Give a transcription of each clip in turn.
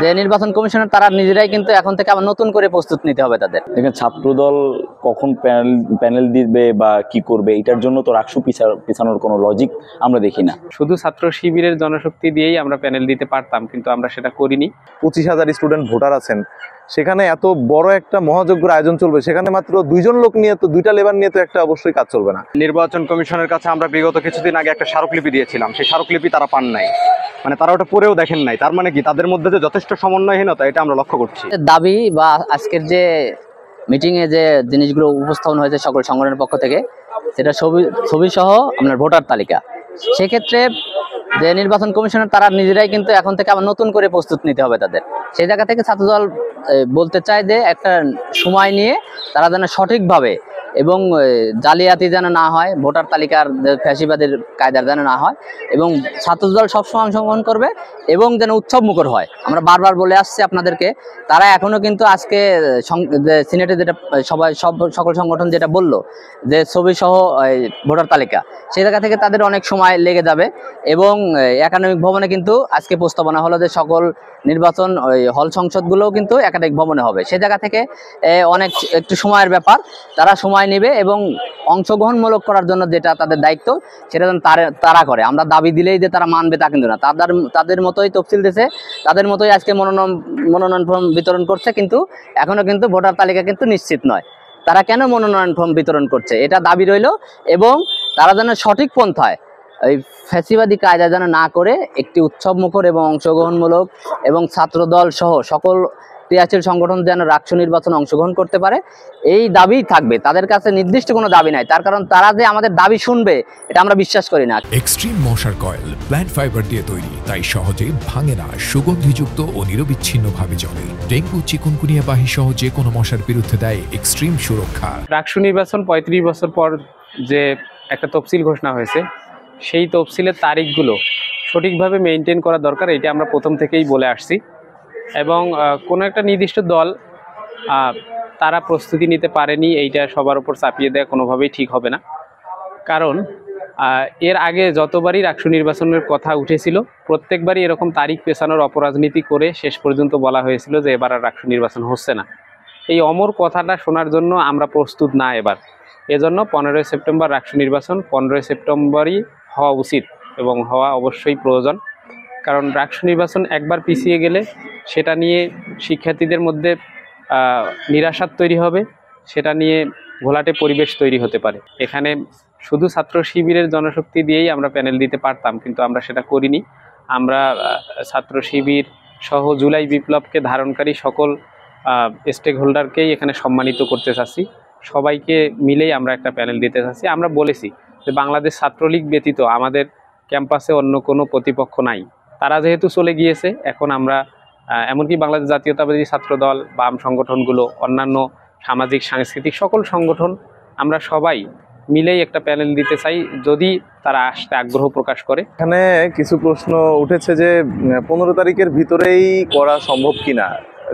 যে নির্বাচন কমিশনের তারা নিজেরাই কিন্তু এখন থেকে আবার নতুন করে প্রস্তুত নিতে হবে তাদের। দেখেন ছাত্রদল কখন প্যানেল দিবে বা কি করবে এটার জন্য তো রাকসু পিছানোর কোনো লজিক আমরা দেখি না। শুধু ছাত্র শিবিরের জনশক্তি দিয়েই আমরা প্যানেল দিতে পারতাম, কিন্তু আমরা সেটা করিনি। 25,000 স্টুডেন্ট ভোটার আছেন, সেখানে এত বড় একটা মহাযজ্ঞের আয়োজন চলবে, সেখানে মাত্র 2 জন লোক নিয়ে তো 2টা লেবার নিয়ে তো একটা অবশ্যই কাজ চলবে না। নির্বাচন কমিশনের কাছে আমরা বিগত কিছুদিন আগে একটা স্মারকলিপি দিয়েছিলাম, সেই স্মারকলিপি তারা পান নাই, মানে তারা ওটা পড়েও দেখেন নাই। তার মানে কি তাদের মধ্যে যে যথেষ্ট সমন্বয়হীনতা, এটা আমরা লক্ষ্য করছি। দাবি বা আজকের যে মিটিংয়ে যে জিনিসগুলো উপস্থাপন হয়েছে সকল সংগঠনের পক্ষ থেকে, সেটা ছবি সহ আপনার ভোটার তালিকা, সেক্ষেত্রে যে নির্বাচন কমিশনের তারা নিজেরাই কিন্তু এখন থেকে আবার নতুন করে প্রস্তুত নিতে হবে তাদের। সেই জায়গা থেকে ছাত্রদল বলতে চায় যে একটা সময় নিয়ে তারা যেন সঠিকভাবে এবং জালিয়াতি যেন না হয়, ভোটার তালিকার ফ্যাসিবাদের কায়দার যেন না হয়, এবং ছাত্রদল সবসময় অংশগ্রহণ করবে এবং যেন উৎসব মুখর হয়। আমরা বারবার বলে আসছি আপনাদেরকে, তারা এখনও কিন্তু আজকে সিনেটে যেটা সকল সংগঠন যেটা বললো যে ছবি সহ ভোটার তালিকা, সেই জায়গা থেকে তাদের অনেক সময় লেগে যাবে। এবং একাডেমিক ভবনে কিন্তু আজকে প্রস্তাবনা হলো যে সকল নির্বাচন হল সংসদগুলোও কিন্তু একাডেমিক ভবনে হবে। সেই জায়গা থেকে অনেক একটু সময়ের ব্যাপার, তারা সময় নেবে এবং অংশগ্রহণমূলক করার জন্য যেটা তাদের দায়িত্ব সেটা যেন তারা করে। আমরা দাবি দিলেই যে তারা মানবে তা কিন্তু না, তাদের মতোই তফসিল দিয়েছে, তাদের মতোই আজকে মনোনয়ন ফর্ম বিতরণ করছে, কিন্তু এখনও কিন্তু ভোটার তালিকা কিন্তু নিশ্চিত নয়। তারা কেন মনোনয়ন ফর্ম বিতরণ করছে এটা দাবি রইল, এবং তারা যেন সঠিক পন্থায় এই ফ্যাসিবাদী কায়দা যেন না করে একটি উৎসব মুখর এবং অংশগ্রহণমূলক এবং ছাত্রদল সহ সকল ক্রিয়াশীল সংগঠন যেন রাকসু নির্বাচনে অংশগ্রহণ করতে পারে, এই দাবি থাকবে। তাদের কাছে নির্দিষ্ট কোনো দাবি নাই, তার কারণ তারা যে আমাদের দাবি শুনবে এটা আমরা বিশ্বাস করি না। এক্সট্রিম মশার কয়েল প্ল্যান্ট ফাইবার দিয়ে তৈরি, তাই সহজে ভাঙে না, সুগন্ধিযুক্ত ও নিরবিচ্ছিন্নভাবে জ্বলে। ডেঙ্গু, চিকুনগুনিয়া বাহি সহ যে কোনো মশার বিরুদ্ধে দেয় এক্সট্রিম সুরক্ষা। রাকসু নির্বাচন 35 বছর পর যে একটা তফসিল ঘোষণা হয়েছে, সেই তফসিলের তারিখগুলো সঠিকভাবে মেনটেন করা দরকার, এটা আমরা প্রথম থেকেই বলে আসছি। এবং কোনো একটা নির্দিষ্ট দল তারা প্রস্তুতি নিতে পারেনি, এইটা সবার উপর চাপিয়ে দেওয়া কোনোভাবেই ঠিক হবে না। কারণ এর আগে যতবারই রাকসু নির্বাচনের কথা উঠেছিল, প্রত্যেকবারই এরকম তারিখ পেছানোর অপরাজনীতি করে শেষ পর্যন্ত বলা হয়েছিল যে এবার আর রাকসু নির্বাচন হচ্ছে না। এই অমর কথাটা শোনার জন্য আমরা প্রস্তুত না এবার। এজন্য 15 সেপ্টেম্বর রাকসু নির্বাচন 15 সেপ্টেম্বরই হওয়া উচিত এবং হওয়া অবশ্যই প্রয়োজন। কারণ রাকসু নির্বাচন একবার পিছিয়ে গেলে সেটা নিয়ে শিক্ষার্থীদের মধ্যে নিরাশার তৈরি হবে, সেটা নিয়ে ঘোলাটে পরিবেশ তৈরি হতে পারে। এখানে শুধু ছাত্র শিবিরের জনশক্তি দিয়েই আমরা প্যানেল দিতে পারতাম, কিন্তু আমরা সেটা করিনি। আমরা ছাত্র শিবির সহ জুলাই বিপ্লবকে ধারণকারী সকল স্টেক হোল্ডারকেই এখানে সম্মানিত করতে চাচ্ছি, সবাইকে মিলেই আমরা একটা প্যানেল দিতে চাচ্ছি। আমরা বলেছি যে বাংলাদেশ ছাত্রলীগ ব্যতীত আমাদের ক্যাম্পাসে অন্য কোনো প্রতিপক্ষ নাই। তারা যেহেতু চলে গিয়েছে, এখন আমরা এমনকি বাংলাদেশ জাতীয়তাবাদী ছাত্রদল, বাম সংগঠনগুলো, অন্যান্য সামাজিক সাংস্কৃতিক সকল সংগঠন, আমরা সবাই মিলেই একটা প্যানেল দিতে চাই, যদি তারা আসতে আগ্রহ প্রকাশ করে। এখানে কিছু প্রশ্ন উঠেছে যে 15 তারিখের ভিতরেই করা সম্ভব কিনা।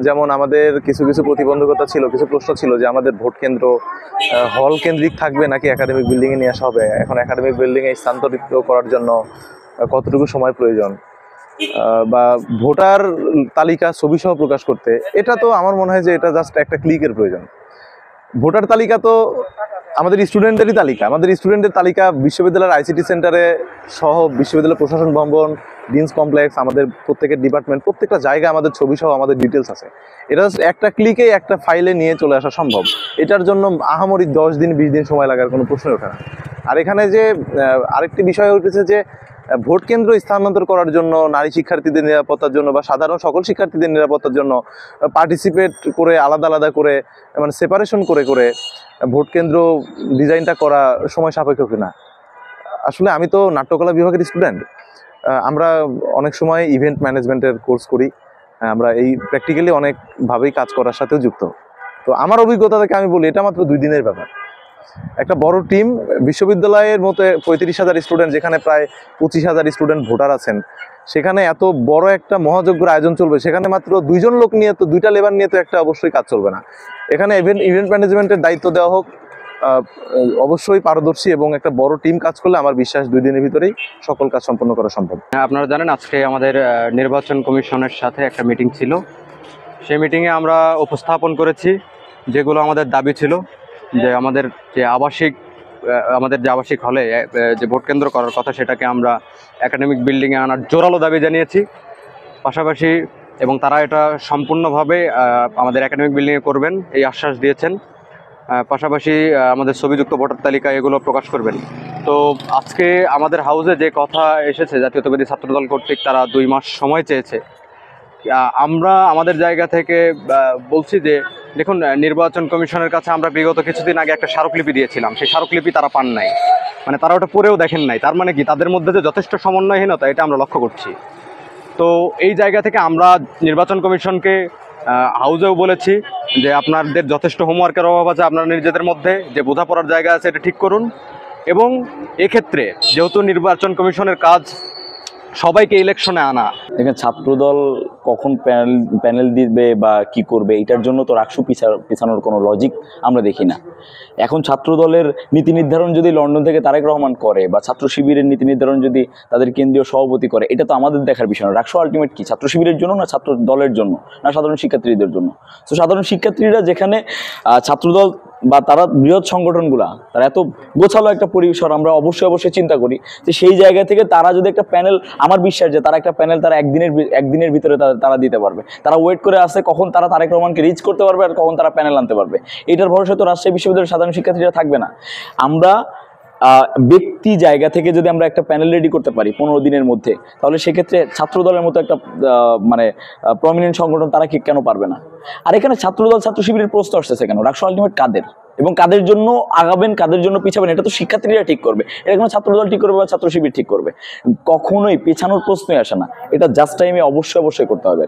যেমন আমাদের কিছু প্রতিবন্ধকতা ছিল, কিছু প্রশ্ন ছিল যে আমাদের ভোট কেন্দ্র হল কেন্দ্রিক থাকবে নাকি একাডেমিক বিল্ডিংয়ে নিয়ে আসা হবে, এখন একাডেমিক বিল্ডিংয়ে স্থানান্তরিত করার জন্য কতটুকু সময় প্রয়োজন, বা ভোটার তালিকা ছবি সহ প্রকাশ করতে, এটা তো আমার মনে হয় যে এটা জাস্ট একটা ক্লিকের প্রয়োজন। ভোটার তালিকা তো আমাদের স্টুডেন্টেরই তালিকা, আমাদের স্টুডেন্টের তালিকা বিশ্ববিদ্যালয়ের আইসিটি সেন্টারে সহ বিশ্ববিদ্যালয় প্রশাসন ভবন, ডিনস কমপ্লেক্স, আমাদের প্রত্যেকের ডিপার্টমেন্ট, প্রত্যেকটা জায়গায় আমাদের ছবি সহ আমাদের ডিটেলস আছে। এটা একটা ক্লিকেই একটা ফাইলে নিয়ে চলে আসা সম্ভব। এটার জন্য আহামরি 10 দিন 20 দিন সময় লাগার কোনো প্রশ্নই ওঠে না। আর এখানে যে আরেকটি বিষয় উঠেছে যে ভোট কেন্দ্র স্থানান্তর করার জন্য, নারী শিক্ষার্থীদের নিরাপত্তার জন্য বা সাধারণ সকল শিক্ষার্থীদের নিরাপত্তার জন্য পার্টিসিপেট করে আলাদা করে, মানে সেপারেশন করে ভোট কেন্দ্র ডিজাইনটা করা সময় সাপেক্ষ কিনা। আসলে আমি তো নাট্যকলা বিভাগের স্টুডেন্ট, আমরা অনেক সময় ইভেন্ট ম্যানেজমেন্টের কোর্স করি, আমরা এই প্র্যাকটিক্যালি অনেকভাবেই কাজ করার সাথেও যুক্ত। তো আমার অভিজ্ঞতা থেকে আমি বলি এটা মাত্র 2 দিনের ব্যাপার। একটা বড় টিম, বিশ্ববিদ্যালয়ের মতো 35,000 স্টুডেন্ট, যেখানে প্রায় 25,000 স্টুডেন্ট ভোটার আছেন, সেখানে এত বড় একটা মহাযজ্ঞের আয়োজন চলবে, সেখানে মাত্র 2 জন লোক নিয়ে তো 2টা লেবার নিয়ে তো একটা অবশ্যই কাজ চলবে না। এখানে ইভেন্ট ম্যানেজমেন্টের দায়িত্ব দেওয়া হোক অবশ্যই পারদর্শী এবং একটা বড় টিম কাজ করলে আমার বিশ্বাস 2 দিনের ভিতরেই সকল কাজ সম্পন্ন করা সম্ভব। হ্যাঁ, আপনারা জানেন আজকে আমাদের নির্বাচন কমিশনের সাথে একটা মিটিং ছিল। সেই মিটিংয়ে আমরা উপস্থাপন করেছি যেগুলো আমাদের দাবি ছিল, যে আমাদের যে আবাসিক হলে যে ভোট কেন্দ্র করার কথা সেটাকে আমরা একাডেমিক বিল্ডিংয়ে আনার জোরালো দাবি জানিয়েছি। পাশাপাশি এবং তারা এটা সম্পূর্ণভাবে আমাদের একাডেমিক বিল্ডিংয়ে করবেন এই আশ্বাস দিয়েছেন। পাশাপাশি আমাদের ছবিযুক্ত ভোটার তালিকা এগুলো প্রকাশ করবেন। তো আজকে আমাদের হাউসে যে কথা এসেছে জাতীয়তাবাদী ছাত্রদল কর্তৃক, তারা 2 মাস সময় চেয়েছে। আমরা আমাদের জায়গা থেকে বলছি যে দেখুন, নির্বাচন কমিশনের কাছে আমরা বিগত কিছুদিন আগে একটা স্মারকলিপি দিয়েছিলাম, সেই স্মারকলিপি তারা পান নাই, মানে তারা ওটা পড়েও দেখেন নাই। তার মানে কি তাদের মধ্যে যে যথেষ্ট সমন্বয়হীনতা, এটা আমরা লক্ষ্য করছি। তো এই জায়গা থেকে আমরা নির্বাচন কমিশনকে হাউজেও বলেছি যে আপনাদের যথেষ্ট হোমওয়ার্কের অভাব আছে, আপনারা নিজেদের মধ্যে যে বোঝাপড়ার জায়গা আছে এটা ঠিক করুন। এবং এক্ষেত্রে যেহেতু নির্বাচন কমিশনের কাজ সবাইকে ইলেকশনে আনা, দেখেন ছাত্রদল কখন প্যানেল দিবে বা কি করবে এটার জন্য তো রাকসু পিছানোর কোনো লজিক আমরা দেখি না। এখন ছাত্রদলের নীতি নির্ধারণ যদি লন্ডন থেকে তারেক রহমান করে, বা ছাত্র শিবিরের নীতি নির্ধারণ যদি তাদের কেন্দ্রীয় সভাপতি করে, এটা তো আমাদের দেখার বিষয় না। রাকসু আলটিমেট কি ছাত্র শিবিরের জন্য, না ছাত্র দলের জন্য, না সাধারণ শিক্ষার্থীদের জন্য? তো সাধারণ শিক্ষার্থীরা যেখানে ছাত্রদল বা তারা বৃহৎ সংগঠনগুলা তারা এত গোছালো একটা পরিসর, আমরা অবশ্যই চিন্তা করি যে সেই জায়গা থেকে তারা যদি একটা প্যানেল, আমার বিশ্বাস যে তারা একটা প্যানেল তারা একদিনের ভিতরে তারা দিতে পারবে। তারা ওয়েট করে আসে কখন তারা তারেক রহমানকে রিচ করতে পারবে আর কখন তারা প্যানেল আনতে পারবে। এটার ভরসা তো রাজশাহী বিশ্ববিদ্যালয়ের সাধারণ শিক্ষার্থীরা থাকবে না। আমরা ব্যক্তি জায়গা থেকে যদি আমরা একটা প্যানেল রেডি করতে পারি 15 দিনের মধ্যে, তাহলে সেক্ষেত্রে ছাত্রদলের মতো একটা মানে প্রমিনেন্ট সংগঠন তারা কেন পারবে না? আর এখানে ছাত্রদল ছাত্র শিবিরের প্রশ্ন আসতেছে কেন? রাকসু আলটিমেট কাদের এবং কাদের জন্য আগাবেন, কাদের জন্য পিছাবেন, এটা তো শিক্ষার্থীরা ঠিক করবে। এটা কোনো ছাত্রদল ঠিক করবে বা ছাত্র শিবির ঠিক করবে? কখনোই পেছানোর প্রশ্নই আসে না। এটা জাস্ট টাইমে অবশ্যই করতে হবে।